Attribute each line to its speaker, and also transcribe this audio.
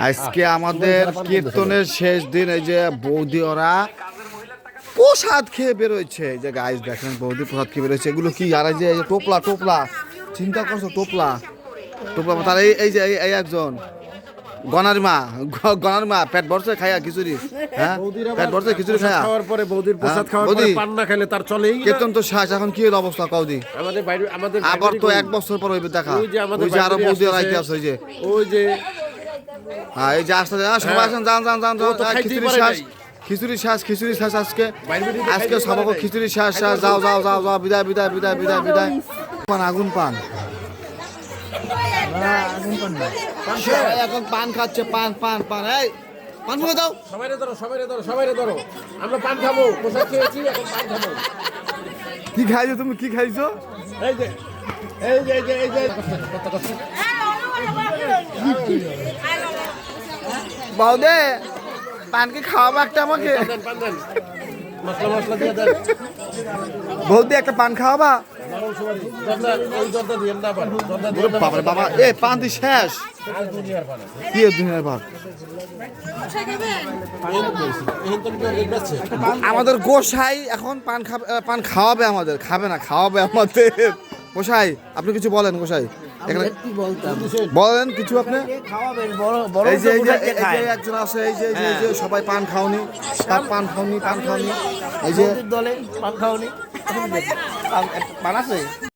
Speaker 1: আজকে আমাদের কীর্তনের শেষ দিন। এই যে বৌদি ওরা প্রসাদ খেয়ে বেরোচ্ছে। এই যে গাইস দেখেন বৌদি প্রসাদ খেয়ে বেরোচ্ছে। এগুলো কি আর এই যে টোপলা টোপলা চিন্তা করছো টোপলা টোপলা তার এই যে এই একজন গনার মা পেট ভরছে খায়া খিচুড়ি। হ্যাঁ পেট ভরছে খিচুড়ি খায়া
Speaker 2: খাওয়ার পরে বৌদির প্রসাদ খাওয়ার পরে পান না খেলে তার চলেই না।
Speaker 1: কীর্তন তো শেষ, এখন কি হলো অবস্থা কওদি?
Speaker 2: আমাদের
Speaker 1: আবার তো 1 বছর পর হইবে দেখা।
Speaker 2: ওই যে আমাদের
Speaker 1: ওই যে আরো বৌদি
Speaker 2: আসতেছে।
Speaker 1: রাইতে আছে
Speaker 2: ওই যে
Speaker 1: হ্যাঁ এই যে আসতে সবাই আসেন যান যান যান
Speaker 2: ও তো খাইতেই
Speaker 1: খিচুড়ি
Speaker 2: পারে
Speaker 1: শেষ
Speaker 2: নাই।
Speaker 1: খিচুড়ি শেষ আজকে
Speaker 2: বাইরে
Speaker 1: আজকে সবাই খিচুড়ি শেষ যাও যাও যাও যাও বিদায় বিদায় বিদায় বিদায় বিদায় পান আগুন পান এখন পান খাচ্ছে পান পান পান এই পান মুখে দাও
Speaker 2: সবাইরে ধরো আমরা পান খাবো প্রসাদ খেয়েছি এখন পান খাবো।
Speaker 1: কি খাইছো তুমি কি খাইছো?
Speaker 2: এই যে এই যে এই যে এই যে
Speaker 1: বৌদে পান কি খাওয়াবো একটা আমাকে?
Speaker 2: পান দেন মশলা দিয়ে দেন।
Speaker 1: বৌদি একটা পান খাওয়াবা?
Speaker 2: ওই দরজা দিয়ে না পান দরজা দিয়ে
Speaker 1: ওরে বাবারে বাবা এ পান দি শেষ
Speaker 2: আর দুনিয়ার পান
Speaker 1: কি দুনিয়ার ভাত। আমাদের গোসাই এখন পান খাওয়াবে আমাদের, খাবে না খাওয়াবে আমাদের। গোসাই আপনি কিছু বলেন গোসাই এখানে বলেন কিছু আপনি। এই যে একজন আছে এই যে সবাই পান খাওনি পান খাওনি এই যে
Speaker 3: দলে পান খাওনি পান আছে।